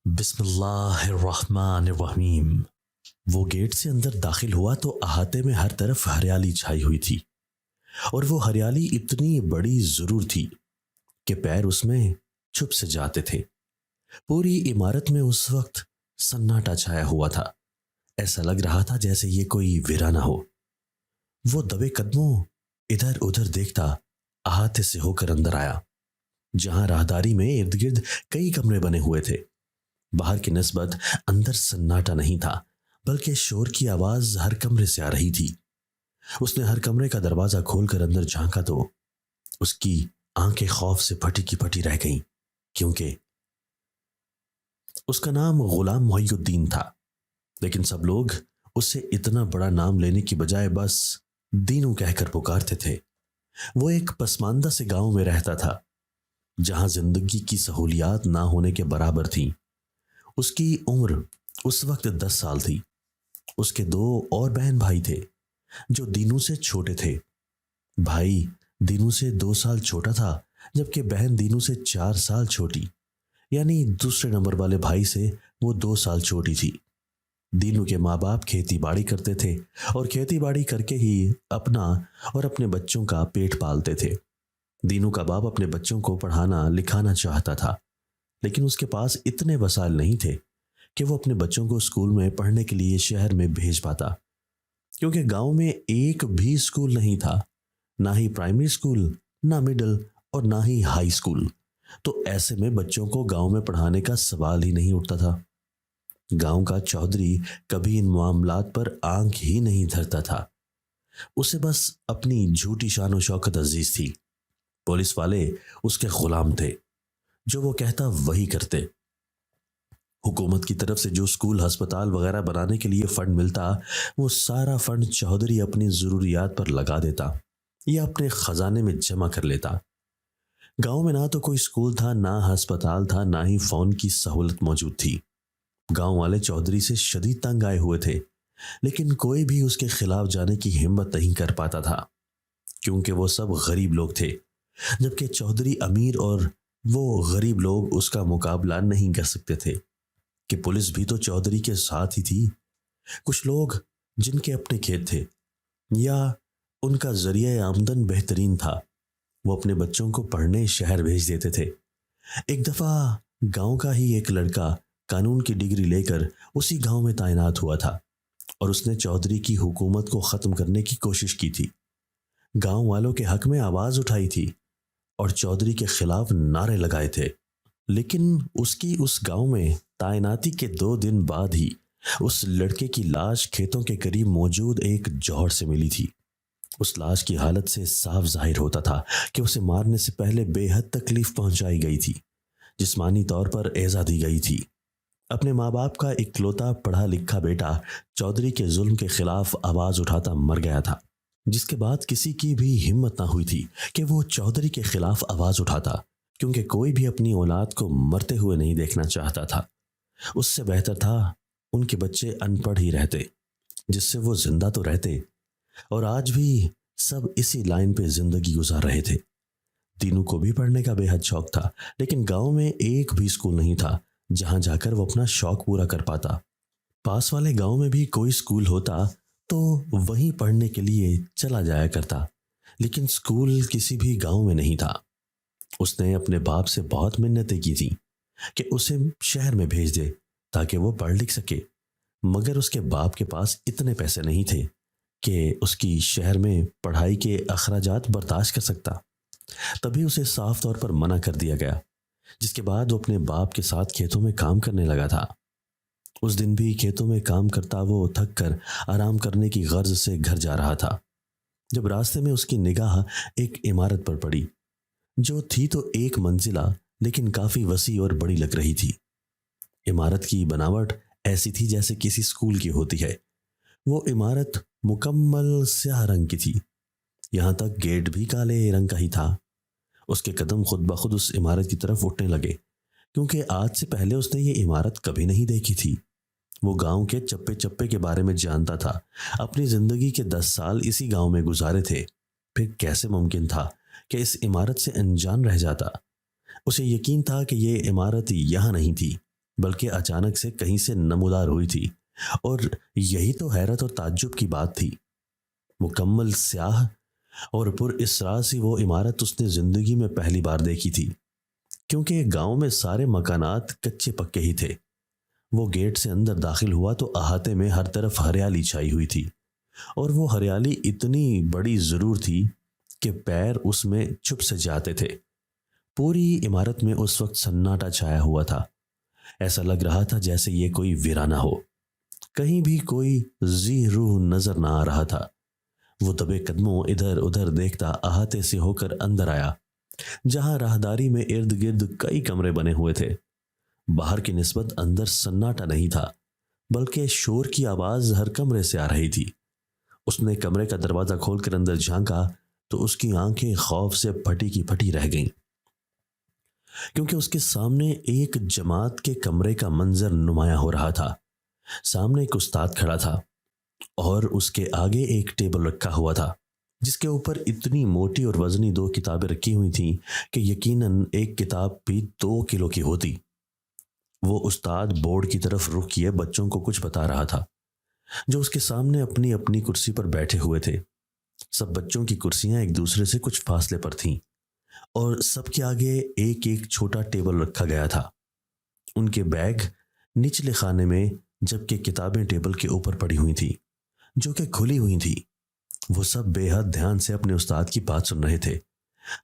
بسم اللہ الرحمن الرحیم۔ وہ گیٹ سے اندر داخل ہوا تو احاطے میں ہر طرف ہریالی چھائی ہوئی تھی، اور وہ ہریالی اتنی بڑی ضرور تھی کہ پیر اس میں چھپ سے جاتے تھے۔ پوری عمارت میں اس وقت سناٹا چھایا ہوا تھا، ایسا لگ رہا تھا جیسے یہ کوئی ویرانہ ہو۔ وہ دبے قدموں ادھر ادھر دیکھتا احاطے سے ہو کر اندر آیا، جہاں راہداری میں ارد گرد کئی کمرے بنے ہوئے تھے۔ باہر کی نسبت اندر سناٹا نہیں تھا، بلکہ شور کی آواز ہر کمرے سے آ رہی تھی۔ اس نے ہر کمرے کا دروازہ کھول کر اندر جھانکا تو اس کی آنکھیں خوف سے پھٹی کی پھٹی رہ گئیں، کیونکہ اس کا نام غلام محی الدین تھا، لیکن سب لوگ اس سے اتنا بڑا نام لینے کی بجائے بس دینو کہہ کر پکارتے تھے۔ وہ ایک پسماندہ سے گاؤں میں رہتا تھا، جہاں زندگی کی سہولیات نہ ہونے کے برابر تھیں۔ اس کی عمر اس وقت 10 سال تھی۔ اس کے 2 اور بہن بھائی تھے جو دینو سے چھوٹے تھے۔ بھائی دینو سے 2 سال چھوٹا تھا، جبکہ بہن دینو سے 4 سال چھوٹی، یعنی دوسرے نمبر والے بھائی سے وہ 2 سال چھوٹی تھی۔ دینو کے ماں باپ کھیتی باڑی کرتے تھے، اور کھیتی باڑی کر کے ہی اپنا اور اپنے بچوں کا پیٹ پالتے تھے۔ دینو کا باپ اپنے بچوں کو پڑھانا لکھانا چاہتا تھا، لیکن اس کے پاس اتنے وسائل نہیں تھے کہ وہ اپنے بچوں کو اسکول میں پڑھنے کے لیے شہر میں بھیج پاتا، کیونکہ گاؤں میں ایک بھی اسکول نہیں تھا، نہ ہی پرائمری اسکول، نہ مڈل اور نہ ہی ہائی اسکول۔ تو ایسے میں بچوں کو گاؤں میں پڑھانے کا سوال ہی نہیں اٹھتا تھا۔ گاؤں کا چودھری کبھی ان معاملات پر آنکھ ہی نہیں دھرتا تھا۔ اسے بس اپنی جھوٹی شان و شوکت عزیز تھی۔ پولیس والے اس کے غلام تھے، جو وہ کہتا وہی کرتے۔ حکومت کی طرف سے جو اسکول، ہسپتال وغیرہ بنانے کے لیے فنڈ ملتا، وہ سارا فنڈ چودھری اپنی ضروریات پر لگا دیتا یا اپنے خزانے میں جمع کر لیتا۔ گاؤں میں نہ تو کوئی اسکول تھا، نہ ہسپتال تھا، نہ ہی فون کی سہولت موجود تھی۔ گاؤں والے چودھری سے شدید تنگ آئے ہوئے تھے، لیکن کوئی بھی اس کے خلاف جانے کی ہمت نہیں کر پاتا تھا، کیونکہ وہ سب غریب لوگ تھے، جبکہ چودھری امیر اور وہ غریب لوگ اس کا مقابلہ نہیں کر سکتے تھے۔ کہ پولیس بھی تو چودھری کے ساتھ ہی تھی۔ کچھ لوگ جن کے اپنے کھیت تھے یا ان کا ذریعہ آمدن بہترین تھا، وہ اپنے بچوں کو پڑھنے شہر بھیج دیتے تھے۔ ایک دفعہ گاؤں کا ہی ایک لڑکا قانون کی ڈگری لے کر اسی گاؤں میں تعینات ہوا تھا، اور اس نے چودھری کی حکومت کو ختم کرنے کی کوشش کی تھی، گاؤں والوں کے حق میں آواز اٹھائی تھی اور چودھری کے خلاف نعرے لگائے تھے۔ لیکن اس کی اس گاؤں میں تعیناتی کے 2 دن بعد ہی اس لڑکے کی لاش کھیتوں کے قریب موجود ایک جوہر سے ملی تھی۔ اس لاش کی حالت سے صاف ظاہر ہوتا تھا کہ اسے مارنے سے پہلے بے حد تکلیف پہنچائی گئی تھی، جسمانی طور پر ایذا دی گئی تھی۔ اپنے ماں باپ کا اکلوتا پڑھا لکھا بیٹا چودھری کے ظلم کے خلاف آواز اٹھاتا مر گیا تھا، جس کے بعد کسی کی بھی ہمت نہ ہوئی تھی کہ وہ چودھری کے خلاف آواز اٹھاتا، کیونکہ کوئی بھی اپنی اولاد کو مرتے ہوئے نہیں دیکھنا چاہتا تھا۔ اس سے بہتر تھا ان کے بچے ان پڑھ ہی رہتے، جس سے وہ زندہ تو رہتے، اور آج بھی سب اسی لائن پہ زندگی گزار رہے تھے۔ دینو کو بھی پڑھنے کا بے حد شوق تھا، لیکن گاؤں میں ایک بھی اسکول نہیں تھا جہاں جا کر وہ اپنا شوق پورا کر پاتا۔ پاس والے گاؤں میں بھی کوئی اسکول ہوتا تو وہیں پڑھنے کے لیے چلا جایا کرتا، لیکن اسکول کسی بھی گاؤں میں نہیں تھا۔ اس نے اپنے باپ سے بہت منتیں کی تھیں کہ اسے شہر میں بھیج دے تاکہ وہ پڑھ لکھ سکے، مگر اس کے باپ کے پاس اتنے پیسے نہیں تھے کہ اس کی شہر میں پڑھائی کے اخراجات برداشت کر سکتا۔ تبھی اسے صاف طور پر منع کر دیا گیا، جس کے بعد وہ اپنے باپ کے ساتھ کھیتوں میں کام کرنے لگا تھا۔ اس دن بھی کھیتوں میں کام کرتا وہ تھک کر آرام کرنے کی غرض سے گھر جا رہا تھا، جب راستے میں اس کی نگاہ ایک عمارت پر پڑی، جو تھی تو ایک منزلہ لیکن کافی وسیع اور بڑی لگ رہی تھی۔ عمارت کی بناوٹ ایسی تھی جیسے کسی اسکول کی ہوتی ہے۔ وہ عمارت مکمل سیاہ رنگ کی تھی، یہاں تک گیٹ بھی کالے رنگ کا ہی تھا۔ اس کے قدم خود بخود اس عمارت کی طرف اٹھنے لگے، کیونکہ آج سے پہلے اس نے یہ عمارت کبھی نہیں دیکھی تھی۔ وہ گاؤں کے چپے چپے کے بارے میں جانتا تھا، اپنی زندگی کے 10 سال اسی گاؤں میں گزارے تھے، پھر کیسے ممکن تھا کہ اس عمارت سے انجان رہ جاتا؟ اسے یقین تھا کہ یہ عمارت یہاں نہیں تھی، بلکہ اچانک سے کہیں سے نمودار ہوئی تھی، اور یہی تو حیرت اور تعجب کی بات تھی۔ مکمل سیاہ اور پر اسرار سی وہ عمارت اس نے زندگی میں پہلی بار دیکھی تھی، کیونکہ گاؤں میں سارے مکانات کچے پکے ہی تھے۔ وہ گیٹ سے اندر داخل ہوا تو احاطے میں ہر طرف ہریالی چھائی ہوئی تھی، اور وہ ہریالی اتنی بڑی ضرور تھی کہ پیر اس میں چھپ سے جاتے تھے۔ پوری عمارت میں اس وقت سناٹا چھایا ہوا تھا۔ ایسا لگ رہا تھا جیسے یہ کوئی ویرانہ ہو، کہیں بھی کوئی ذی روح نظر نہ آ رہا تھا۔ وہ دبے قدموں ادھر ادھر دیکھتا احاطے سے ہو کر اندر آیا، جہاں راہداری میں ارد گرد کئی کمرے بنے ہوئے تھے۔ باہر کی نسبت اندر سناٹا نہیں تھا، بلکہ شور کی آواز ہر کمرے سے آ رہی تھی۔ اس نے کمرے کا دروازہ کھول کر اندر جھانکا تو اس کی آنکھیں خوف سے پھٹی کی پھٹی رہ گئیں، کیونکہ اس کے سامنے ایک جماعت کے کمرے کا منظر نمایاں ہو رہا تھا۔ سامنے ایک استاد کھڑا تھا، اور اس کے آگے ایک ٹیبل رکھا ہوا تھا، جس کے اوپر اتنی موٹی اور وزنی 2 کتابیں رکھی ہوئی تھیں کہ یقیناً ایک کتاب بھی 2 کلو کی ہوتی۔ وہ استاد بورڈ کی طرف رخ کیے بچوں کو کچھ بتا رہا تھا، جو اس کے سامنے اپنی اپنی کرسی پر بیٹھے ہوئے تھے۔ سب بچوں کی کرسیاں ایک دوسرے سے کچھ فاصلے پر تھیں، اور سب کے آگے ایک ایک چھوٹا ٹیبل رکھا گیا تھا۔ ان کے بیگ نچلے خانے میں، جبکہ کتابیں ٹیبل کے اوپر پڑی ہوئی تھیں، جو کہ کھلی ہوئی تھی۔ وہ سب بے حد دھیان سے اپنے استاد کی بات سن رہے تھے،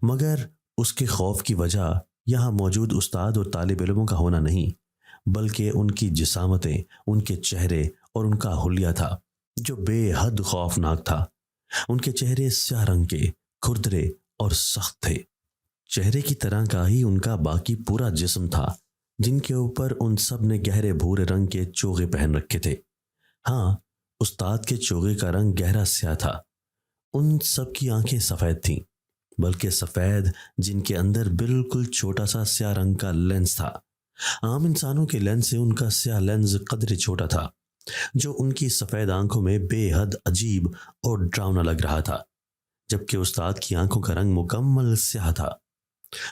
مگر اس کے خوف کی وجہ یہاں موجود استاد اور طالب علموں کا ہونا نہیں، بلکہ ان کی جسامتیں، ان کے چہرے اور ان کا حلیہ تھا، جو بے حد خوفناک تھا۔ ان کے چہرے سیاہ رنگ کے، کھردرے اور سخت تھے۔ چہرے کی طرح کا ہی ان کا باقی پورا جسم تھا، جن کے اوپر ان سب نے گہرے بھورے رنگ کے چوغے پہن رکھے تھے۔ ہاں، استاد کے چوغے کا رنگ گہرا سیاہ تھا۔ ان سب کی آنکھیں سفید تھیں، بلکہ سفید جن کے اندر بالکل چھوٹا سا سیاہ رنگ کا لینس تھا۔ عام انسانوں کے لینس سے ان کا سیاہ لینس قدرے چھوٹا تھا، جو ان کی سفید آنکھوں میں بے حد عجیب اور ڈراؤنا لگ رہا تھا، جبکہ استاد کی آنکھوں کا رنگ مکمل سیاہ تھا۔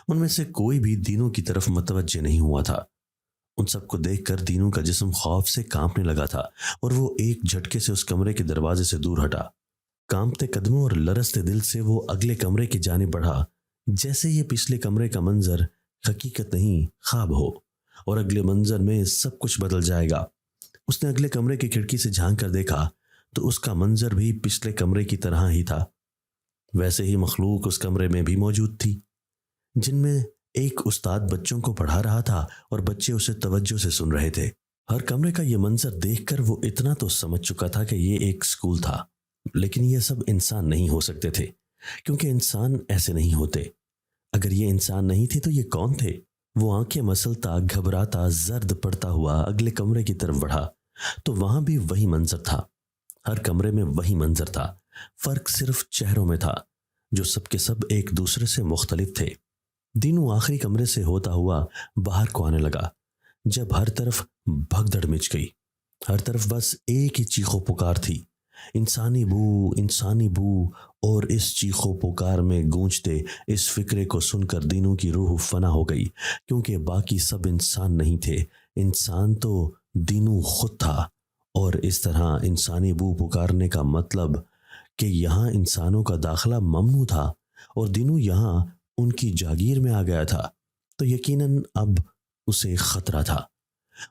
ان میں سے کوئی بھی دینوں کی طرف متوجہ نہیں ہوا تھا۔ ان سب کو دیکھ کر دینوں کا جسم خوف سے کانپنے لگا تھا، اور وہ ایک جھٹکے سے اس کمرے کے دروازے سے دور ہٹا۔ کانپتے قدموں اور لرزتے دل سے وہ اگلے کمرے کی جانب بڑھا، جیسے یہ پچھلے کمرے کا منظر حقیقت نہیں خواب ہو، اور اگلے منظر میں سب کچھ بدل جائے گا۔ اس نے اگلے کمرے کی کھڑکی سے جھانک کر دیکھا تو اس کا منظر بھی پچھلے کمرے کی طرح ہی تھا۔ ویسے ہی مخلوق اس کمرے میں بھی موجود تھی، جن میں ایک استاد بچوں کو پڑھا رہا تھا اور بچے اسے توجہ سے سن رہے تھے۔ ہر کمرے کا یہ منظر دیکھ کر وہ اتنا تو سمجھ چکا تھا کہ یہ ایک سکول تھا، لیکن یہ سب انسان نہیں ہو سکتے تھے، کیونکہ انسان ایسے نہیں ہوتے۔ اگر یہ انسان نہیں تھے تو یہ کون تھے؟ وہ آنکھیں مسلتا، گھبراتا، زرد پڑتا ہوا اگلے کمرے کی طرف بڑھا تو وہاں بھی وہی منظر تھا۔ ہر کمرے میں وہی منظر تھا، فرق صرف چہروں میں تھا، جو سب کے سب ایک دوسرے سے مختلف تھے۔ دینوں آخری کمرے سے ہوتا ہوا باہر کو آنے لگا، جب ہر طرف بھگدڑ مچ گئی۔ ہر طرف بس ایک ہی چیخو پکار تھی، انسانی بو، انسانی بو، اور اس چیخو پکار میں گونجتے اس فکرے کو سن کر دینوں کی روح فنا ہو گئی، کیونکہ باقی سب انسان نہیں تھے، انسان تو دینوں خود تھا۔ اور اس طرح انسانی بو پکارنے کا مطلب کہ یہاں انسانوں کا داخلہ ممنوع تھا، اور دینوں یہاں ان کی جاگیر میں آ گیا تھا، تو یقیناً اب اسے خطرہ تھا۔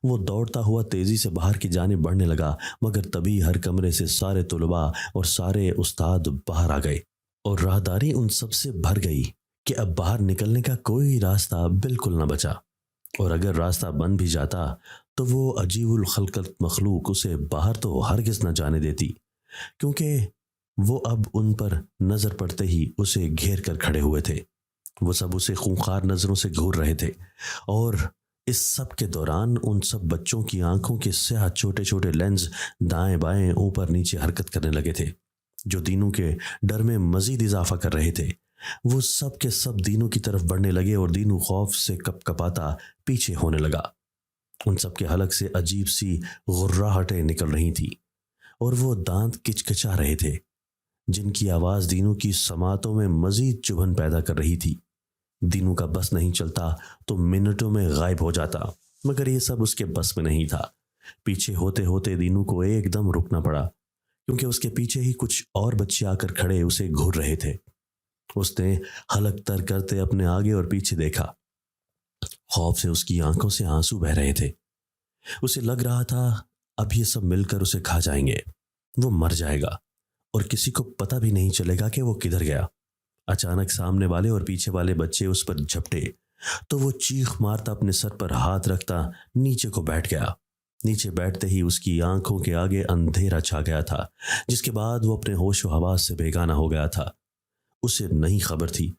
وہ دوڑتا ہوا تیزی سے باہر کی جانب بڑھنے لگا، مگر تبھی ہر کمرے سے سارے طلباء اور سارے استاد باہر آ گئے، اور راہداری ان سب سے بھر گئی کہ اب باہر نکلنے کا کوئی راستہ بالکل نہ بچا، اور اگر راستہ بند بھی جاتا تو وہ عجیب الخلقت مخلوق اسے باہر تو ہرگز نہ جانے دیتی، کیونکہ وہ اب ان پر نظر پڑتے ہی اسے گھیر کر کھڑے ہوئے تھے۔ وہ سب اسے خونخوار نظروں سے گھور رہے تھے، اور اس سب کے دوران ان سب بچوں کی آنکھوں کے سیاہ چھوٹے چھوٹے لینز دائیں بائیں اوپر نیچے حرکت کرنے لگے تھے، جو دینوں کے ڈر میں مزید اضافہ کر رہے تھے۔ وہ سب کے سب دینوں کی طرف بڑھنے لگے، اور دینوں خوف سے کپ کپاتا پیچھے ہونے لگا۔ ان سب کے حلق سے عجیب سی غراہٹیں نکل رہی تھیں، اور وہ دانت کچکچا رہے تھے، جن کی آواز دینوں کی سماعتوں میں مزید چبھن پیدا کر رہی تھی۔ دینوں کا بس نہیں چلتا تو منٹوں میں غائب ہو جاتا، مگر یہ سب اس کے بس میں نہیں تھا۔ پیچھے ہوتے ہوتے دینو کو ایک دم رکنا پڑا، کیونکہ اس کے پیچھے ہی کچھ اور بچے آ کر کھڑے اسے گھور رہے تھے۔ اس نے حلق تر کرتے اپنے آگے اور پیچھے دیکھا۔ خوف سے اس کی آنکھوں سے آنسو بہ رہے تھے۔ اسے لگ رہا تھا اب یہ سب مل کر اسے کھا جائیں گے، وہ مر جائے گا اور کسی کو پتہ بھی نہیں چلے گا کہ وہ کدھر گیا۔ اچانک سامنے والے اور پیچھے والے بچے اس پر جھپٹے تو وہ چیخ مارتا اپنے سر پر ہاتھ رکھتا نیچے کو بیٹھ گیا۔ نیچے بیٹھتے ہی اس کی آنکھوں کے آگے اندھیرا چھا گیا تھا، جس کے بعد وہ اپنے ہوش و حواس سے بیگانہ ہو گیا تھا۔ اسے نہیں خبر تھی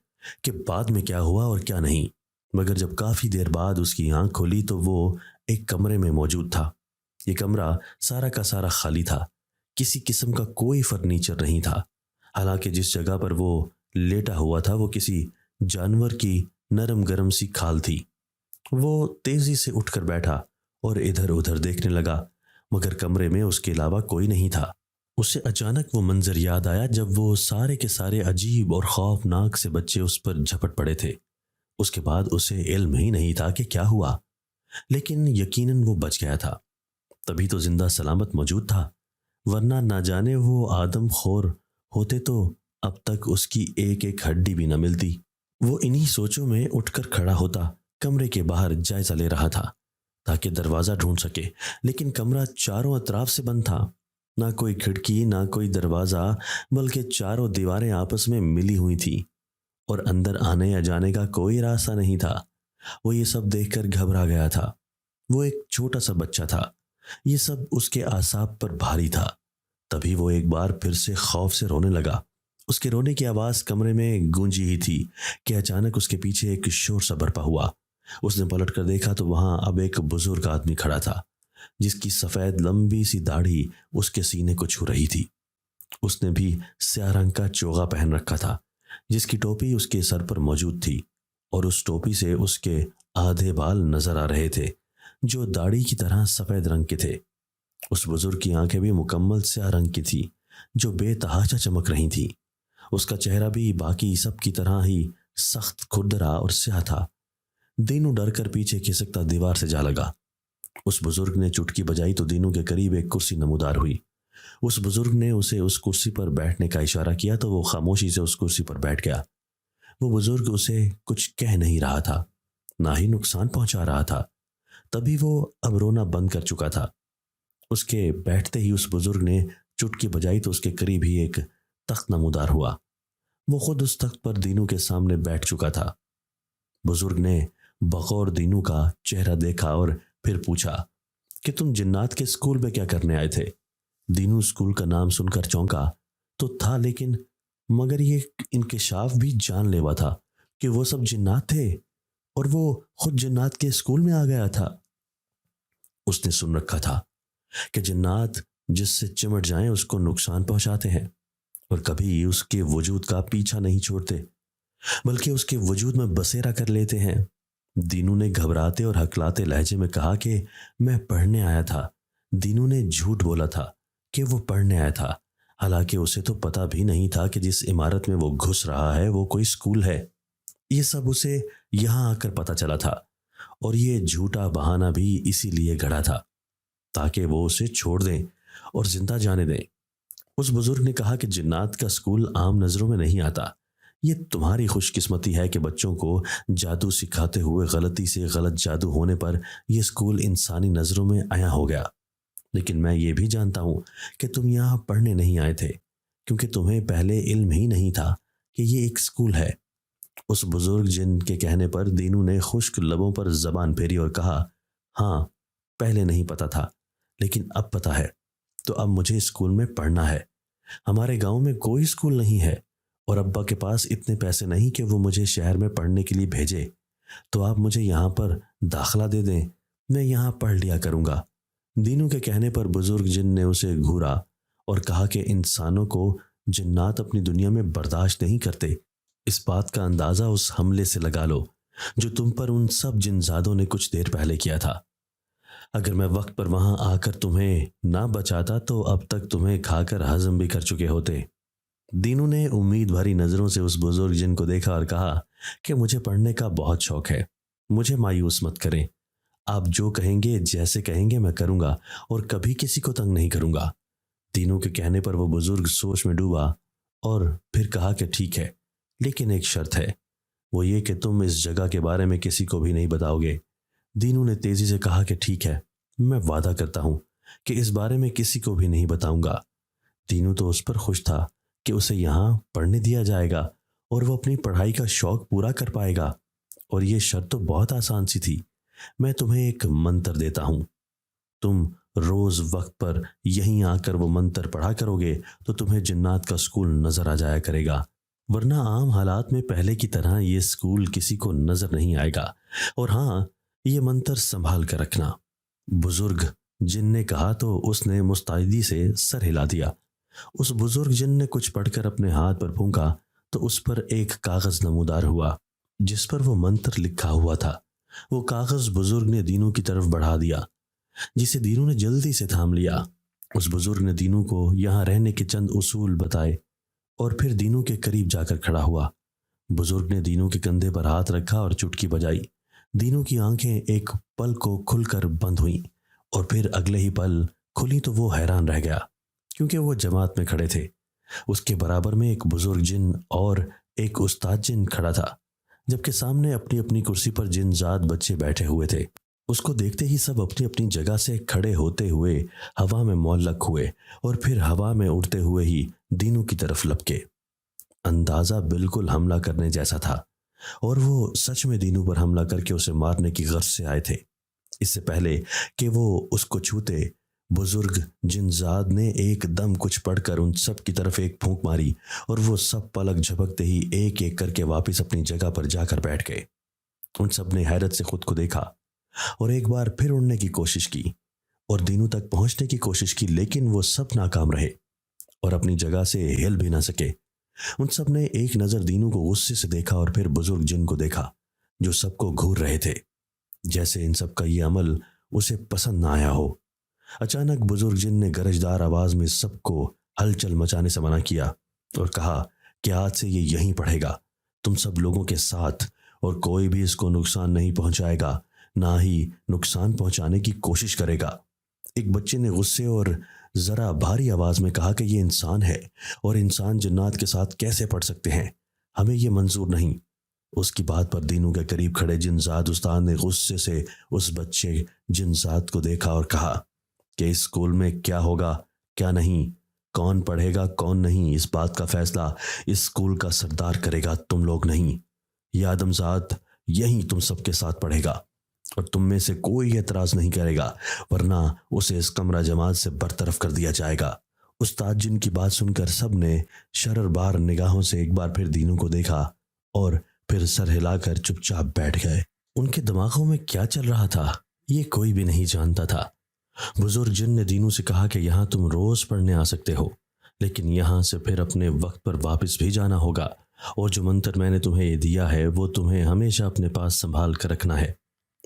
کہ بعد میں کیا ہوا اور کیا نہیں، مگر جب کافی دیر بعد اس کی آنکھ کھلی تو وہ ایک کمرے میں موجود تھا۔ یہ کمرہ سارا کا سارا خالی تھا، کسی قسم کا کوئی فرنیچر نہیں تھا، حالانکہ جس جگہ پر وہ لیٹا ہوا تھا وہ کسی جانور کی نرم گرم سی کھال تھی۔ وہ تیزی سے اٹھ کر بیٹھا اور ادھر ادھر دیکھنے لگا، مگر کمرے میں اس کے علاوہ کوئی نہیں تھا۔ اسے اچانک وہ منظر یاد آیا جب وہ سارے کے سارے عجیب اور خوفناک سے بچے اس پر جھپٹ پڑے تھے۔ اس کے بعد اسے علم ہی نہیں تھا کہ کیا ہوا، لیکن یقیناً وہ بچ گیا تھا، تبھی تو زندہ سلامت موجود تھا، ورنہ نہ جانے وہ آدم خور ہوتے تو اب تک اس کی ایک ایک ہڈی بھی نہ ملتی۔ وہ انہی سوچوں میں اٹھ کر کھڑا ہوتا کمرے کے باہر جائزہ لے رہا تھا تاکہ دروازہ ڈھونڈ سکے، لیکن کمرہ چاروں اطراف سے بند تھا، نہ کوئی کھڑکی نہ کوئی دروازہ، بلکہ چاروں دیواریں آپس میں ملی ہوئی تھی اور اندر آنے یا جانے کا کوئی راستہ نہیں تھا۔ وہ یہ سب دیکھ کر گھبرا گیا تھا۔ وہ ایک چھوٹا سا بچہ تھا، یہ سب اس کے اعصاب پر بھاری تھا۔ تبھی وہ ایک بار پھر سے خوف سے رونے لگا۔ اس کے رونے کی آواز کمرے میں گونجی ہی تھی کہ اچانک اس کے پیچھے ایک شور سا برپا ہوا۔ اس نے پلٹ کر دیکھا تو وہاں اب ایک بزرگ آدمی کھڑا تھا، جس کی سفید لمبی سی داڑھی اس کے سینے کو چھو رہی تھی۔ اس نے بھی سیاہ رنگ کا چوغا پہن رکھا تھا، جس کی ٹوپی اس کے سر پر موجود تھی، اور اس ٹوپی سے اس کے آدھے بال نظر آ رہے تھے جو داڑھی کی طرح سفید رنگ کے تھے۔ اس بزرگ کی آنکھیں بھی مکمل سیاہ رنگ کی تھی جو بے تحاشا چمک رہی تھی۔ اس کا چہرہ بھی باقی سب کی طرح ہی سخت کھردرا اور سیاہ تھا۔ دینو ڈر کر پیچھے کھسکتا دیوار سے جا لگا۔ اس بزرگ نے چٹکی بجائی تو دینو کے قریب ایک کرسی نمودار ہوئی۔ اس بزرگ نے اسے اس کرسی پر بیٹھنے کا اشارہ کیا تو وہ خاموشی سے اس کرسی پر بیٹھ گیا۔ وہ بزرگ اسے کچھ کہہ نہیں رہا تھا، نہ ہی نقصان پہنچا رہا تھا، تبھی وہ اب رونا بند کر چکا تھا۔ اس کے بیٹھتے ہی اس بزرگ نے چٹکی بجائی تو اس کے قریب ہی ایک تخت نمودار ہوا۔ وہ خود اس تخت پر دینو کے سامنے بیٹھ چکا تھا۔ بزرگ نے بغور دینو کا چہرہ دیکھا اور پھر پوچھا کہ تم جنات کے اسکول میں کیا کرنے آئے تھے؟ دینو اسکول کا نام سن کر چونکا تو تھا، لیکن مگر یہ انکشاف بھی جان لیوا تھا کہ وہ سب جنات تھے اور وہ خود جنات کے اسکول میں آ گیا تھا۔ اس نے سن رکھا تھا کہ جنات جس سے چمٹ جائیں اس کو نقصان پہنچاتے ہیں اور کبھی اس کے وجود کا پیچھا نہیں چھوڑتے، بلکہ اس کے وجود میں بسیرا کر لیتے ہیں۔ دینو نے گھبراتے اور ہکلاتے لہجے میں کہا کہ میں پڑھنے آیا تھا۔ دینو نے جھوٹ بولا تھا کہ وہ پڑھنے آیا تھا، حالانکہ اسے تو پتہ بھی نہیں تھا کہ جس عمارت میں وہ گھس رہا ہے وہ کوئی اسکول ہے۔ یہ سب اسے یہاں آ کر پتہ چلا تھا، اور یہ جھوٹا بہانہ بھی اسی لیے گھڑا تھا تاکہ وہ اسے چھوڑ دیں اور زندہ جانے دیں۔ اس بزرگ نے کہا کہ جنات کا اسکول عام نظروں میں نہیں آتا۔ یہ تمہاری خوش قسمتی ہے کہ بچوں کو جادو سکھاتے ہوئے غلطی سے غلط جادو ہونے پر یہ اسکول انسانی نظروں میں عیاں ہو گیا، لیکن میں یہ بھی جانتا ہوں کہ تم یہاں پڑھنے نہیں آئے تھے، کیونکہ تمہیں پہلے علم ہی نہیں تھا کہ یہ ایک اسکول ہے۔ اس بزرگ جن کے کہنے پر دینو نے خشک لبوں پر زبان پھیری اور کہا، ہاں پہلے نہیں پتا تھا، لیکن اب پتا ہے، تو اب مجھے اسکول میں پڑھنا ہے۔ ہمارے گاؤں میں کوئی اسکول نہیں ہے اور ابا کے پاس اتنے پیسے نہیں کہ وہ مجھے شہر میں پڑھنے کے لیے بھیجے، تو آپ مجھے یہاں پر داخلہ دے دیں، میں یہاں پڑھ لیا کروں گا۔ دینو کے کہنے پر بزرگ جن نے اسے گھورا اور کہا کہ انسانوں کو جنات اپنی دنیا میں برداشت نہیں کرتے۔ اس بات کا اندازہ اس حملے سے لگا لو جو تم پر ان سب جنزادوں نے کچھ دیر پہلے کیا تھا۔ اگر میں وقت پر وہاں آ کر تمہیں نہ بچاتا تو اب تک تمہیں کھا کر ہضم بھی کر چکے ہوتے۔ دینو نے امید بھری نظروں سے اس بزرگ جن کو دیکھا اور کہا کہ مجھے پڑھنے کا بہت شوق ہے، مجھے مایوس مت کریں، آپ جو کہیں گے جیسے کہیں گے میں کروں گا اور کبھی کسی کو تنگ نہیں کروں گا۔ دینو کے کہنے پر وہ بزرگ سوچ میں ڈوبا اور پھر کہا کہ ٹھیک ہے، لیکن ایک شرط ہے، وہ یہ کہ تم اس جگہ کے بارے میں کسی کو بھی نہیں بتاؤ گے۔ دینو نے تیزی سے کہا کہ ٹھیک ہے، میں وعدہ کرتا ہوں کہ اس بارے میں کسی کو بھی نہیں بتاؤں گا۔ دینو تو اس پر خوش تھا کہ اسے یہاں پڑھنے دیا جائے گا اور وہ اپنی پڑھائی کا شوق پورا کر پائے گا، اور یہ شرط تو بہت آسان سی تھی۔ میں تمہیں ایک منتر دیتا ہوں، تم روز وقت پر یہیں آ کر وہ منتر پڑھا کرو گے تو تمہیں جنات کا اسکول نظر آ جایا کرے گا، ورنہ عام حالات میں پہلے کی طرح یہ اسکول کسی کو نظر نہیں آئے گا۔ اور ہاں، یہ منتر سنبھال کر رکھنا۔ بزرگ جن نے کہا تو اس نے مستعدی سے سر ہلا دیا۔ اس بزرگ جن نے کچھ پڑھ کر اپنے ہاتھ پر پھونکا تو اس پر ایک کاغذ نمودار ہوا جس پر وہ منتر لکھا ہوا تھا۔ وہ کاغذ بزرگ نے دینو کی طرف بڑھا دیا، جسے دینو نے جلدی سے تھام لیا۔ اس بزرگ نے دینو کو یہاں رہنے کے چند اصول بتائے اور پھر دینو کے قریب جا کر کھڑا ہوا۔ بزرگ نے دینو کے کندھے پر ہاتھ رکھا اور چٹکی بجائی۔ دینو کی آنکھیں ایک پل کو کھل کر بند ہوئیں اور پھر اگلے ہی پل کھلی تو وہ حیران رہ گیا، کیونکہ وہ جماعت میں کھڑے تھے۔ اس کے برابر میں ایک بزرگ جن اور ایک استاد جن کھڑا تھا، جبکہ سامنے اپنی اپنی کرسی پر جن زاد بچے بیٹھے ہوئے تھے۔ اس کو دیکھتے ہی سب اپنی اپنی جگہ سے کھڑے ہوتے ہوئے ہوا میں معلق ہوئے اور پھر ہوا میں اڑتے ہوئے ہی دینو کی طرف لپکے۔ اندازہ بالکل حملہ کرنے جیسا تھا، اور وہ سچ میں دینو پر حملہ کر کے اسے مارنے کی غرض سے آئے تھے۔ اس سے پہلے کہ وہ اس کو چھوتے، بزرگ جنزاد نے ایک دم کچھ پڑھ کر ان سب کی طرف ایک پھونک ماری اور وہ سب پلک جھپکتے ہی ایک ایک کر کے واپس اپنی جگہ پر جا کر بیٹھ گئے۔ ان سب نے حیرت سے خود کو دیکھا اور ایک بار پھر اڑنے کی کوشش کی اور دینو تک پہنچنے کی کوشش کی، لیکن وہ سب ناکام رہے اور اپنی جگہ سے ہل بھی نہ سکے۔ ان سب نے ایک نظر دینو کو غصے سے دیکھا اور پھر بزرگ جن کو دیکھا جو سب کو گھور رہے تھے، جیسے ان سب کا یہ عمل اسے پسند نہ آیا ہو۔ اچانک بزرگ جن نے گرجدار آواز میں سب کو ہلچل مچانے سے منع کیا اور کہا کہ آج سے یہ یہیں پڑھے گا، تم سب لوگوں کے ساتھ، اور کوئی بھی اس کو نقصان نہیں پہنچائے گا، نہ ہی نقصان پہنچانے کی کوشش کرے گا۔ ایک بچے نے غصے اور ذرا بھاری آواز میں کہا کہ یہ انسان ہے اور انسان جنات کے ساتھ کیسے پڑھ سکتے ہیں، ہمیں یہ منظور نہیں۔ اس کی بات پر دینو کے قریب کھڑے جنزاد استاد نے غصے سے اس بچے جنزاد کو دیکھا اور کہا کہ اس اسکول میں کیا ہوگا کیا نہیں، کون پڑھے گا کون نہیں، اس بات کا فیصلہ اس اسکول کا سردار کرے گا، تم لوگ نہیں۔ یہ آدمزاد یہیں تم سب کے ساتھ پڑھے گا اور تم میں سے کوئی اعتراض نہیں کرے گا، ورنہ اسے اس کمرہ جماعت سے برطرف کر دیا جائے گا۔ استاد جن کی بات سن کر سب نے شرر بار نگاہوں سے ایک بار پھر دینو کو دیکھا اور پھر سر ہلا کر چپ چاپ بیٹھ گئے۔ ان کے دماغوں میں کیا چل رہا تھا یہ کوئی بھی نہیں جانتا تھا۔ بزرگ جن نے دینو سے کہا کہ یہاں تم روز پڑھنے آ سکتے ہو، لیکن یہاں سے پھر اپنے وقت پر واپس بھی جانا ہوگا، اور جو منتر میں نے تمہیں یہ دیا ہے وہ تمہیں ہمیشہ اپنے پاس سنبھال کر رکھنا ہے،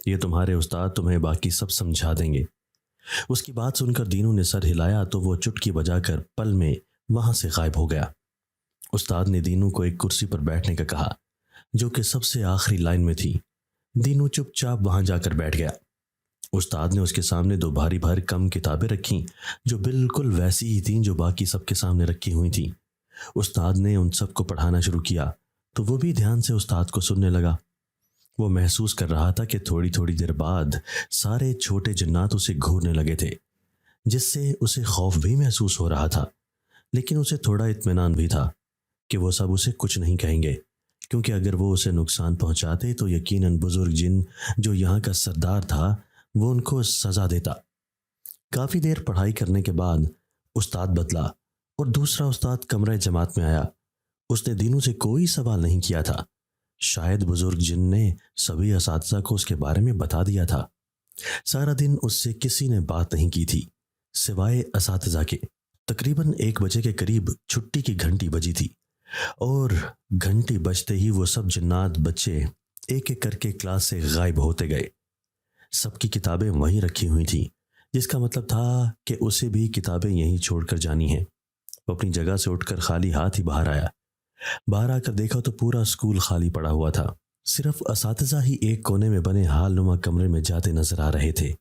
یہ تمہارے استاد تمہیں باقی سب سمجھا دیں گے۔ اس کی بات سن کر دینو نے سر ہلایا تو وہ چٹکی بجا کر پل میں وہاں سے غائب ہو گیا۔ استاد نے دینو کو ایک کرسی پر بیٹھنے کا کہا جو کہ سب سے آخری لائن میں تھی۔ دینو چپ چاپ وہاں جا کر بیٹھ گیا۔ استاد نے اس کے سامنے دو بھاری کم کتابیں رکھیں جو بالکل ویسی ہی تھیں جو باقی سب کے سامنے رکھی ہوئی تھیں۔ استاد نے ان سب کو پڑھانا شروع کیا تو وہ بھی دھیان سے استاد کو سننے لگا۔ وہ محسوس کر رہا تھا کہ تھوڑی تھوڑی دیر بعد سارے چھوٹے جنات اسے گھورنے لگے تھے، جس سے اسے خوف بھی محسوس ہو رہا تھا، لیکن اسے تھوڑا اطمینان بھی تھا کہ وہ سب اسے کچھ نہیں کہیں گے، کیونکہ اگر وہ اسے نقصان پہنچاتے تو یقیناً بزرگ جن جو یہاں کا سردار تھا وہ ان کو سزا دیتا۔ کافی دیر پڑھائی کرنے کے بعد استاد بدلا اور دوسرا استاد کمرہ جماعت میں آیا۔ اس نے دینو سے کوئی سوال نہیں کیا تھا، شاید بزرگ جن نے سبھی اساتذہ کو اس کے بارے میں بتا دیا تھا۔ سارا دن اس سے کسی نے بات نہیں کی تھی سوائے اساتذہ کے۔ تقریباً 1 بجے کے قریب چھٹی کی گھنٹی بجی تھی، اور گھنٹی بجتے ہی وہ سب جنات بچے ایک ایک کر کے کلاس سے غائب ہوتے گئے۔ سب کی کتابیں وہیں رکھی ہوئی تھیں، جس کا مطلب تھا کہ اسے بھی کتابیں یہیں چھوڑ کر جانی ہیں۔ وہ اپنی جگہ سے اٹھ کر خالی ہاتھ ہی باہر آیا۔ باہر آ کر دیکھا تو پورا اسکول خالی پڑا ہوا تھا۔ صرف اساتذہ ہی ایک کونے میں بنے حال نما کمرے میں جاتے نظر آ رہے تھے۔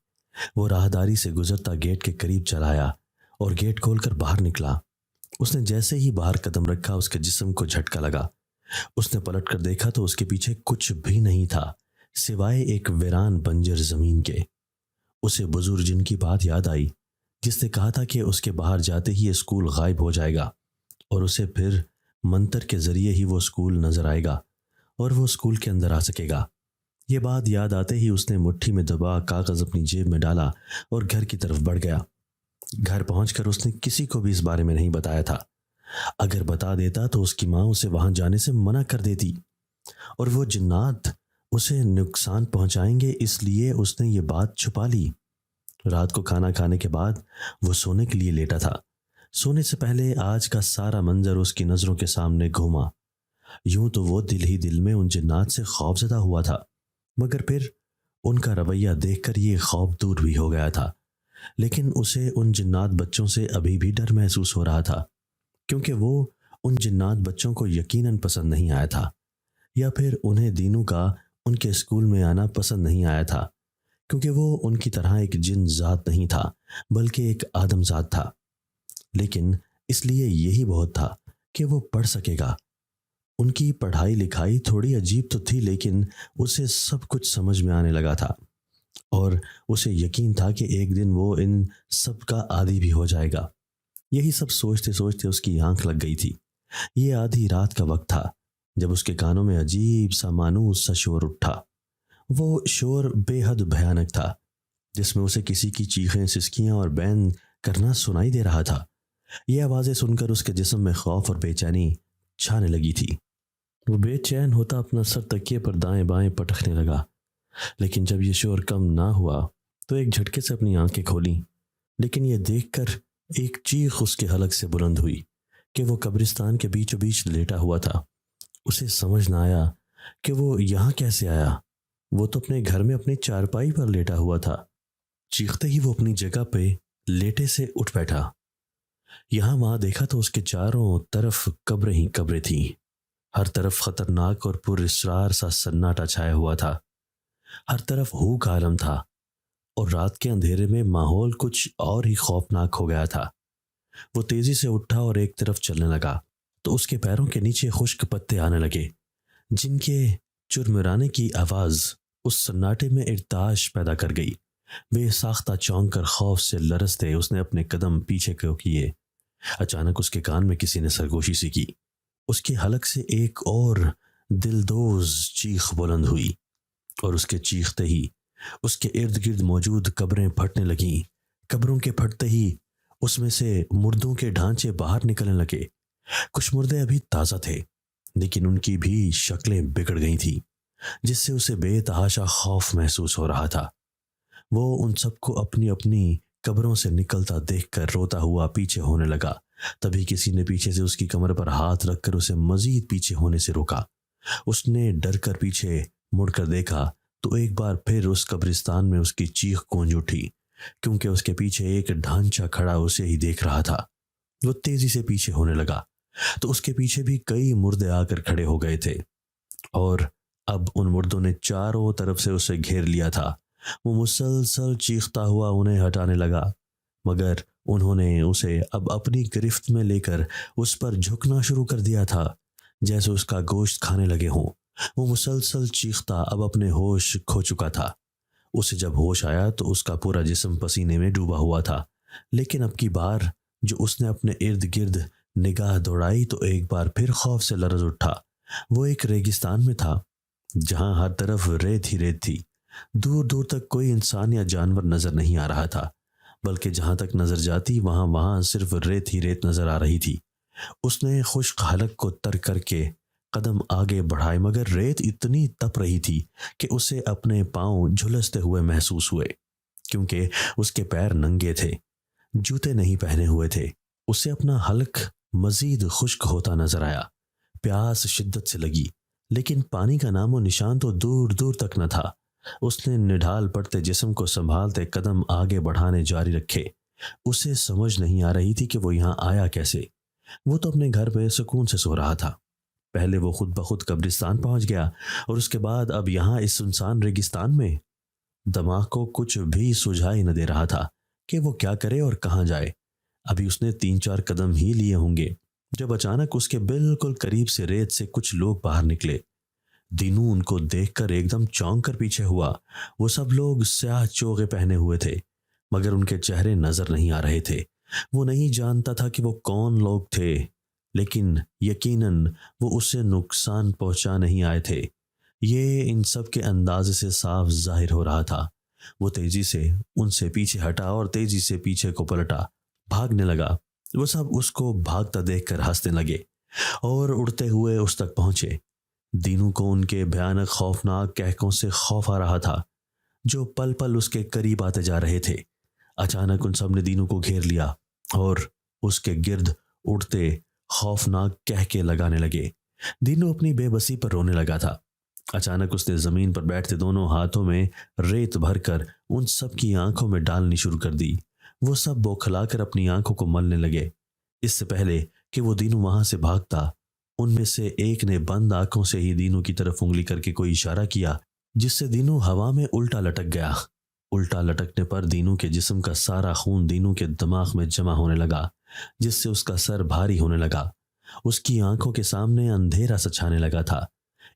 وہ راہداری سے گزرتا گیٹ کے قریب چلایا اور گیٹ کھول کر باہر نکلا۔ اس نے جیسے ہی باہر قدم رکھا اس کے جسم کو جھٹکا لگا۔ اس نے پلٹ کر دیکھا تو اس کے پیچھے کچھ بھی نہیں تھا سوائے ایک ویران بنجر زمین کے۔ اسے بزرگ جن کی بات یاد آئی جس نے کہا تھا کہ اس کے باہر جاتے ہی اسکول غائب ہو جائے گا اور اسے پھر منتر کے ذریعے ہی وہ اسکول نظر آئے گا اور وہ اسکول کے اندر آ سکے گا۔ یہ بات یاد آتے ہی اس نے مٹھی میں دبا کاغذ اپنی جیب میں ڈالا اور گھر کی طرف بڑھ گیا۔ گھر پہنچ کر اس نے کسی کو بھی اس بارے میں نہیں بتایا تھا۔ اگر بتا دیتا تو اس کی ماں اسے وہاں جانے سے منع کر دیتی اور وہ جنات اسے نقصان پہنچائیں گے، اس لیے اس نے یہ بات چھپا لی۔ رات کو کھانا کھانے کے بعد وہ سونے کے لیے لیٹا تھا۔ سونے سے پہلے آج کا سارا منظر اس کی نظروں کے سامنے گھوما۔ یوں تو وہ دل ہی دل میں ان جنات سے خوف زدہ ہوا تھا، مگر پھر ان کا رویہ دیکھ کر یہ خوف دور بھی ہو گیا تھا۔ لیکن اسے ان جنات بچوں سے ابھی بھی ڈر محسوس ہو رہا تھا، کیونکہ وہ ان جنات بچوں کو یقیناً پسند نہیں آیا تھا، یا پھر انہیں دینوں کا ان کے اسکول میں آنا پسند نہیں آیا تھا، کیونکہ وہ ان کی طرح ایک جن ذات نہیں تھا بلکہ ایک آدم ذات تھا۔ لیکن اس لیے یہی بہت تھا کہ وہ پڑھ سکے گا۔ ان کی پڑھائی لکھائی تھوڑی عجیب تو تھی، لیکن اسے سب کچھ سمجھ میں آنے لگا تھا اور اسے یقین تھا کہ ایک دن وہ ان سب کا عادی بھی ہو جائے گا۔ یہی سب سوچتے سوچتے اس کی آنکھ لگ گئی تھی۔ یہ آدھی رات کا وقت تھا جب اس کے کانوں میں عجیب سا مانوس سا شور اٹھا۔ وہ شور بے حد بھیانک تھا، جس میں اسے کسی کی چیخیں، سسکیاں اور بین کرنا سنائی دے رہا تھا۔ یہ آوازیں سن کر اس کے جسم میں خوف اور بے چینی چھانے لگی تھی۔ وہ بے چین ہوتا اپنا سر تکیے پر دائیں بائیں پٹکنے لگا، لیکن جب یہ شور کم نہ ہوا تو ایک جھٹکے سے اپنی آنکھیں کھولیں، لیکن یہ دیکھ کر ایک چیخ اس کے حلق سے بلند ہوئی کہ وہ قبرستان کے بیچوں بیچ لیٹا ہوا تھا۔ اسے سمجھ نہ آیا کہ وہ یہاں کیسے آیا۔ وہ تو اپنے گھر میں اپنی چارپائی پر لیٹا ہوا تھا۔ چیختے ہی وہ اپنی جگہ پہ لیٹے سے اٹھ بیٹھا۔ یہاں وہاں دیکھا تو اس کے چاروں طرف قبریں ہی قبریں تھیں۔ ہر طرف خطرناک اور پر اسرار سا سناٹا چھایا ہوا تھا۔ ہر طرف ہو کا عالم تھا اور رات کے اندھیرے میں ماحول کچھ اور ہی خوفناک ہو گیا تھا۔ وہ تیزی سے اٹھا اور ایک طرف چلنے لگا تو اس کے پیروں کے نیچے خشک پتے آنے لگے، جن کے چرمرانے کی آواز اس سناٹے میں ارتعاش پیدا کر گئی۔ بے ساختہ چونک کر خوف سے لرزتے اس نے اپنے قدم پیچھے کو کیے۔ اچانک اس کے کان میں کسی نے سرگوشی سی کی۔ اس کے حلق سے ایک اور دلدوز چیخ بلند ہوئی اور اس کے چیختے ہی اس کے ارد گرد موجود قبریں پھٹنے لگیں۔ قبروں کے پھٹتے ہی اس میں سے مردوں کے ڈھانچے باہر نکلنے لگے۔ کچھ مردے ابھی تازہ تھے، لیکن ان کی بھی شکلیں بگڑ گئی تھیں، جس سے اسے بے تحاشا خوف محسوس ہو رہا تھا۔ وہ ان سب کو اپنی اپنی قبروں سے نکلتا دیکھ کر روتا ہوا پیچھے ہونے لگا۔ تبھی کسی نے پیچھے سے اس کی کمر پر ہاتھ رکھ کر اسے مزید پیچھے ہونے سے روکا۔ اس نے ڈر کر پیچھے مڑ کر دیکھا تو ایک بار پھر اس قبرستان میں اس کی چیخ گونج اٹھی، کیونکہ اس کے پیچھے ایک ڈھانچہ کھڑا اسے ہی دیکھ رہا تھا۔ وہ تیزی سے پیچھے ہونے لگا تو اس کے پیچھے بھی کئی مردے آ کر کھڑے ہو گئے تھے اور اب ان مردوں نے چاروں طرف سے اسے گھیر لیا تھا۔ وہ مسلسل چیختا ہوا انہیں ہٹانے لگا، مگر انہوں نے اسے اب اپنی گرفت میں لے کر اس پر جھکنا شروع کر دیا تھا جیسے اس کا گوشت کھانے لگے ہوں۔ وہ مسلسل چیختا اب اپنے ہوش کھو چکا تھا۔ اسے جب ہوش آیا تو اس کا پورا جسم پسینے میں ڈوبا ہوا تھا، لیکن اب کی بار جو اس نے اپنے ارد گرد نگاہ دوڑائی تو ایک بار پھر خوف سے لرز اٹھا۔ وہ ایک ریگستان میں تھا جہاں ہر طرف ریت ہی ریت تھی۔ دور دور تک کوئی انسان یا جانور نظر نہیں آ رہا تھا، بلکہ جہاں تک نظر جاتی وہاں صرف ریت ہی ریت نظر آ رہی تھی۔ اس نے خشک حلق کو تر کر کے قدم آگے بڑھائے، مگر ریت اتنی تپ رہی تھی کہ اسے اپنے پاؤں جھلستے ہوئے محسوس ہوئے، کیونکہ اس کے پیر ننگے تھے، جوتے نہیں پہنے ہوئے تھے۔ اسے اپنا حلق مزید خشک ہوتا نظر آیا۔ پیاس شدت سے لگی، لیکن پانی کا نام و نشان تو دور دور تک نہ تھا۔ اس نے نڈھال پڑتے جسم کو سنبھالتے قدم آگے بڑھانے جاری رکھے۔ اسے سمجھ نہیں آ رہی تھی کہ وہ یہاں آیا کیسے۔ وہ تو اپنے گھر پہ سکون سے سو رہا تھا، پہلے وہ خود بخود قبرستان پہنچ گیا اور اس کے بعد اب یہاں اس سنسان ریگستان میں دماغ کو کچھ بھی سجھائی نہ دے رہا تھا کہ وہ کیا کرے اور کہاں جائے۔ ابھی اس نے 3-4 قدم ہی لیے ہوں گے جب اچانک اس کے بالکل قریب سے ریت سے کچھ لوگ باہر نکلے۔ دینو ان کو دیکھ کر ایک دم چونک کر پیچھے ہوا۔ وہ سب لوگ سیاہ چوغے پہنے ہوئے تھے مگر ان کے چہرے نظر نہیں آ رہے تھے۔ وہ نہیں جانتا تھا کہ وہ کون لوگ تھے، لیکن یقیناً وہ اسے نقصان پہنچا نہیں آئے تھے۔ یہ ان سب کے انداز سے صاف ظاہر ہو رہا تھا۔ وہ تیزی سے ان سے پیچھے ہٹا اور تیزی سے پیچھے کو پلٹا، بھاگنے لگا۔ وہ سب اس کو بھاگتا دیکھ کر ہنسنے لگے اور اڑتے ہوئے اس تک پہنچے۔ دینو کو ان کے بھیانک خوفناک کہکوں سے خوف آ رہا تھا جو پل پل اس کے قریب آتے جا رہے تھے۔ اچانک ان سب نے دینو کو گھیر لیا اور اس کے گرد اڑتے خوفناک کہکے لگانے لگے۔ دینو اپنی بے بسی پر رونے لگا تھا۔ اچانک اس نے زمین پر بیٹھتے دونوں ہاتھوں میں ریت بھر کر ان سب کی آنکھوں میں ڈالنی شروع کر دی۔ وہ سب بوکھلا کر اپنی آنکھوں کو ملنے لگے۔ اس سے پہلے کہ وہ دینو وہاں سے بھاگتا، ان میں سے ایک نے بند آنکھوں سے ہی دینو کی طرف انگلی کر کے کوئی اشارہ کیا جس سے دینو ہوا میں الٹا لٹک گیا۔ الٹا لٹکنے پر دینو کے جسم کا سارا خون دینو کے دماغ میں جمع ہونے لگا جس سے اس کا سر بھاری ہونے لگا۔ اس کی آنکھوں کے سامنے اندھیرا سا چھانے لگا تھا۔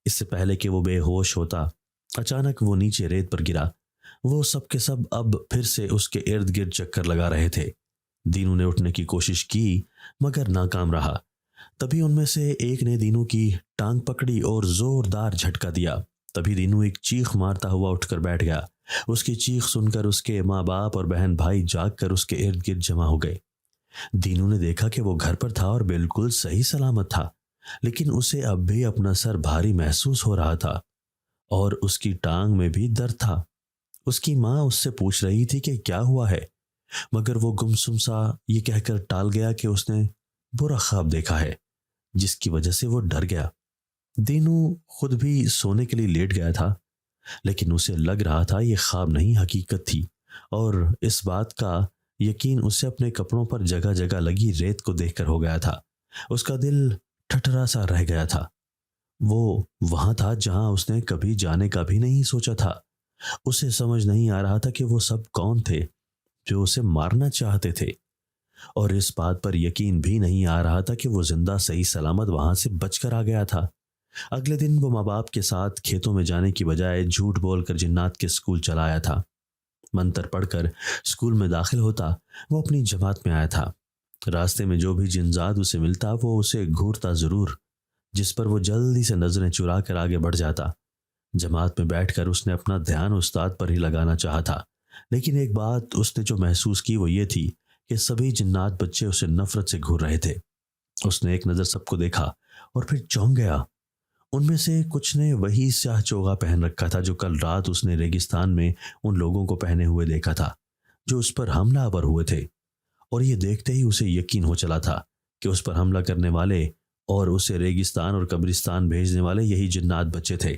اس سے پہلے کہ وہ بے ہوش ہوتا، اچانک وہ نیچے ریت پر گرا۔ وہ سب کے سب اب پھر سے اس کے ارد گرد چکر لگا رہے تھے۔ دینو نے اٹھنے کی کوشش کی مگر ناکام رہا۔ تبھی ان میں سے ایک نے دینو کی ٹانگ پکڑی اور زوردار جھٹکا دیا۔ تبھی دینو ایک چیخ مارتا ہوا اٹھ کر بیٹھ گیا۔ اس کی چیخ سن کر اس کے ماں باپ اور بہن بھائی جاگ کر اس کے ارد گرد جمع ہو گئے۔ دینو نے دیکھا کہ وہ گھر پر تھا اور بالکل صحیح سلامت تھا، لیکن اسے اب بھی اپنا سر بھاری محسوس ہو رہا تھا اور اس کی ٹانگ میں بھی درد تھا۔ اس کی ماں اس سے پوچھ رہی تھی کہ کیا ہوا ہے، مگر وہ گمسم سا یہ کہہ کر ٹال گیا کہ اس نے برا خواب دیکھا ہے جس کی وجہ سے وہ ڈر گیا۔ دینو خود بھی سونے کے لیے لیٹ گیا تھا، لیکن اسے لگ رہا تھا یہ خواب نہیں حقیقت تھی، اور اس بات کا یقین اسے اپنے کپڑوں پر جگہ جگہ لگی ریت کو دیکھ کر ہو گیا تھا۔ اس کا دل ٹھٹرا سا رہ گیا تھا۔ وہ وہاں تھا جہاں اس نے کبھی جانے کا بھی نہیں سوچا تھا۔ اسے سمجھ نہیں آ رہا تھا کہ وہ سب کون تھے جو اسے مارنا چاہتے تھے، اور اس بات پر یقین بھی نہیں آ رہا تھا کہ وہ زندہ صحیح سلامت وہاں سے بچ کر آ گیا تھا۔ اگلے دن وہ ماں باپ کے ساتھ کھیتوں میں جانے کی بجائے جھوٹ بول کر جنات کے اسکول چلا آیا تھا۔ منتر پڑھ کر اسکول میں داخل ہوتا، وہ اپنی جماعت میں آیا تھا۔ راستے میں جو بھی جنزاد اسے ملتا وہ اسے گھورتا ضرور، جس پر وہ جلدی سے نظریں چرا کر آگے بڑھ جاتا۔ جماعت میں بیٹھ کر اس نے اپنا دھیان استاد پر ہی لگانا چاہا تھا، لیکن ایک بات اس نے جو محسوس کی وہ یہ تھی کہ سبھی جنات بچے اسے نفرت سے گھور رہے تھے۔ اس نے ایک نظر سب کو دیکھا اور پھر چونک گیا۔ ان میں سے کچھ نے وہی سیاہ چوغا پہن رکھا تھا جو کل رات اس نے ریگستان میں ان لوگوں کو پہنے ہوئے دیکھا تھا جو اس پر حملہ آور ہوئے تھے، اور یہ دیکھتے ہی اسے یقین ہو چلا تھا کہ اس پر حملہ کرنے والے اور اسے ریگستان اور قبرستان بھیجنے والے یہی جنات بچے تھے،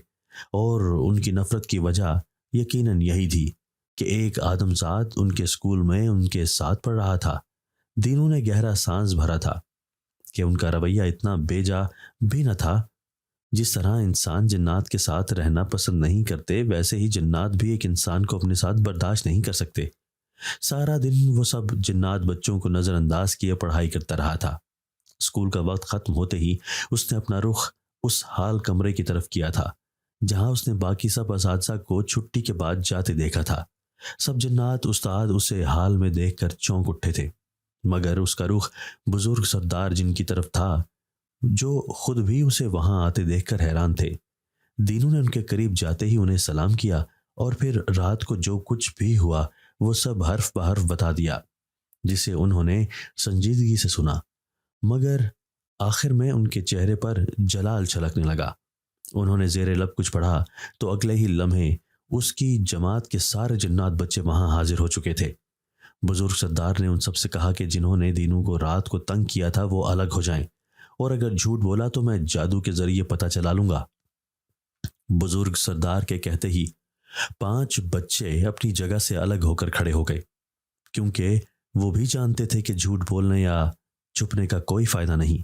اور ان کی نفرت کی وجہ یقیناً یہی تھی کہ ایک آدم ذات ان کے اسکول میں ان کے ساتھ پڑھ رہا تھا۔ دینو نے گہرا سانس بھرا تھا کہ ان کا رویہ اتنا بے جا بھی نہ تھا۔ جس طرح انسان جنات کے ساتھ رہنا پسند نہیں کرتے، ویسے ہی جنات بھی ایک انسان کو اپنے ساتھ برداشت نہیں کر سکتے۔ سارا دن وہ سب جنات بچوں کو نظر انداز کیے پڑھائی کرتا رہا تھا۔ اسکول کا وقت ختم ہوتے ہی اس نے اپنا رخ اس حال کمرے کی طرف کیا تھا جہاں اس نے باقی سب اساتذہ کو چھٹی کے بعد جاتے دیکھا تھا۔ سب جنات استاد اسے حال میں دیکھ کر چونک اٹھے تھے، مگر اس کا رخ بزرگ سردار جن کی طرف تھا جو خود بھی اسے وہاں آتے دیکھ کر حیران تھے۔ دینو نے ان کے قریب جاتے ہی انہیں سلام کیا اور پھر رات کو جو کچھ بھی ہوا وہ سب حرف بحرف بتا دیا، جسے انہوں نے سنجیدگی سے سنا، مگر آخر میں ان کے چہرے پر جلال چھلکنے لگا۔ انہوں نے زیر لب کچھ پڑھا تو اگلے ہی لمحے اس کی جماعت کے سارے جنات بچے وہاں حاضر ہو چکے تھے۔ بزرگ سردار نے ان سب سے کہا کہ جنہوں نے دینو کو رات کو تنگ کیا تھا وہ الگ ہو جائیں، اور اگر جھوٹ بولا تو میں جادو کے ذریعے پتہ چلا لوں گا۔ بزرگ سردار کے کہتے ہی 5 بچے اپنی جگہ سے الگ ہو کر کھڑے ہو گئے، کیونکہ وہ بھی جانتے تھے کہ جھوٹ بولنے یا چھپنے کا کوئی فائدہ نہیں۔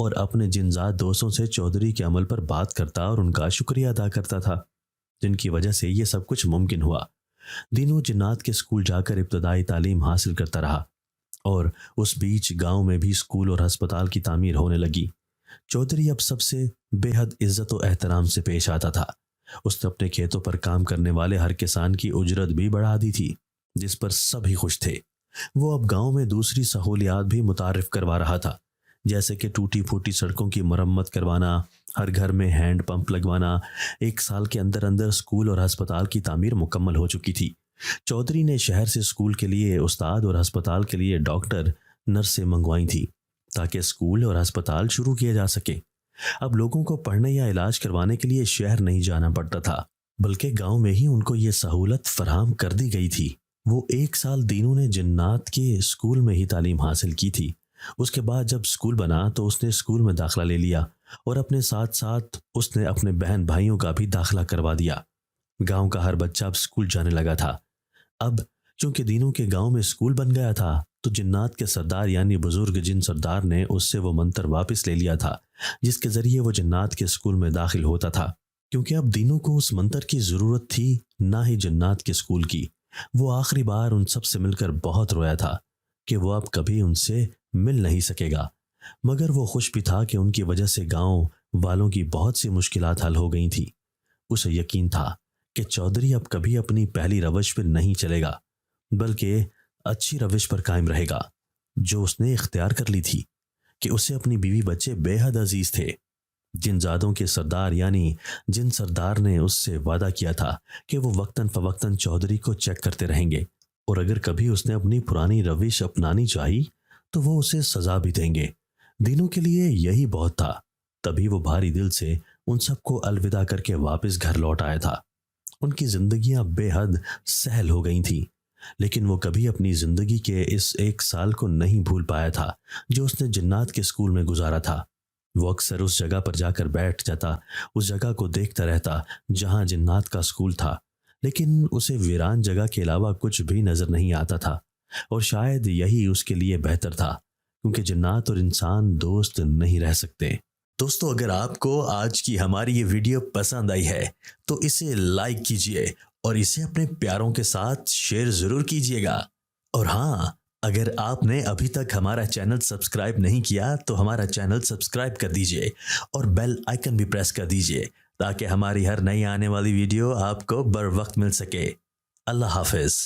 اور اپنے جنزاد دوستوں سے چودھری کے عمل پر بات کرتا اور ان کا شکریہ ادا کرتا تھا، جن کی وجہ سے یہ سب کچھ ممکن ہوا۔ دینو جنات کے اسکول جا کر ابتدائی تعلیم حاصل کرتا رہا، اور اس بیچ گاؤں میں بھی اسکول اور ہسپتال کی تعمیر ہونے لگی۔ چودھری اب سب سے بے حد عزت و احترام سے پیش آتا تھا۔ اس نے اپنے کھیتوں پر کام کرنے والے ہر کسان کی اجرت بھی بڑھا دی تھی، جس پر سبھی خوش تھے۔ وہ اب گاؤں میں دوسری سہولیات بھی متعارف کروا رہا تھا، جیسے کہ ٹوٹی پھوٹی سڑکوں کی مرمت کروانا، ہر گھر میں ہینڈ پمپ لگوانا۔ 1 سال کے اندر اندر اسکول اور ہسپتال کی تعمیر مکمل ہو چکی تھی۔ چودھری نے شہر سے اسکول کے لیے استاد اور ہسپتال کے لیے ڈاکٹر نرسیں منگوائی تھی، تاکہ اسکول اور ہسپتال شروع کیے جا سکے۔ اب لوگوں کو پڑھنے یا علاج کروانے کے لیے شہر نہیں جانا پڑتا تھا، بلکہ گاؤں میں ہی ان کو یہ سہولت فراہم کر دی گئی تھی۔ وہ 1 سال دینوں نے جنات کے اسکول میں ہی تعلیم حاصل کی تھی۔ اس کے بعد جب اسکول بنا تو اس نے اسکول میں داخلہ لے لیا، اور اپنے ساتھ ساتھ اس نے اپنے بہن بھائیوں کا بھی داخلہ کروا دیا۔ گاؤں کا ہر بچہ اب اسکول جانے لگا تھا۔ اب چونکہ دینوں کے گاؤں میں اسکول بن گیا تھا، تو جنات کے سردار یعنی بزرگ جن سردار نے اس سے وہ منتر واپس لے لیا تھا، جس کے ذریعے وہ جنات کے اسکول میں داخل ہوتا تھا۔ کیونکہ اب دینوں کو اس منتر کی ضرورت تھی، نہ ہی جنات کے اسکول کی۔ وہ آخری بار ان سب سے مل کر بہت رویا تھا کہ وہ اب کبھی ان سے مل نہیں سکے گا، مگر وہ خوش بھی تھا کہ ان کی وجہ سے گاؤں والوں کی بہت سی مشکلات حل ہو گئی تھی۔ اسے یقین تھا کہ چودھری اب کبھی اپنی پہلی روش پہ نہیں چلے گا، بلکہ اچھی روش پر قائم رہے گا جو اس نے اختیار کر لی تھی، کہ اسے اپنی بیوی بچے بے حد عزیز تھے۔ جنزادوں کے سردار یعنی جن سردار نے اس سے وعدہ کیا تھا کہ وہ وقتاً فوقتاً چودھری کو چیک کرتے رہیں گے، اور اگر کبھی اس نے اپنی پرانی روش اپنانی چاہی تو وہ اسے سزا بھی دیں گے۔ دینوں کے لیے یہی بہت تھا۔ تبھی وہ بھاری دل سے ان سب کو الوداع کر کے واپس گھر لوٹ آیا تھا۔ ان کی زندگیاں بے حد سہل ہو گئی تھیں، لیکن وہ کبھی اپنی زندگی کے اس 1 سال کو نہیں بھول پایا تھا جو اس نے جنات کے اسکول میں گزارا تھا۔ وہ اکثر اس جگہ پر جا کر بیٹھ جاتا، اس جگہ کو دیکھتا رہتا جہاں جنات کا اسکول تھا، لیکن اسے ویران جگہ کے علاوہ کچھ بھی نظر نہیں آتا تھا، اور شاید یہی اس کے لیے بہتر تھا، کیونکہ جنات اور انسان دوست نہیں رہ سکتے۔ دوستو، اگر آپ کو آج کی ہماری یہ ویڈیو پسند آئی ہے تو اسے لائک کیجئے اور اسے اپنے پیاروں کے ساتھ شیئر ضرور کیجئے گا۔ اور ہاں، اگر آپ نے ابھی تک ہمارا چینل سبسکرائب نہیں کیا تو ہمارا چینل سبسکرائب کر دیجئے اور بیل آئیکن بھی پریس کر دیجئے، تاکہ ہماری ہر نئی آنے والی ویڈیو آپ کو بر وقت مل سکے۔ اللہ حافظ۔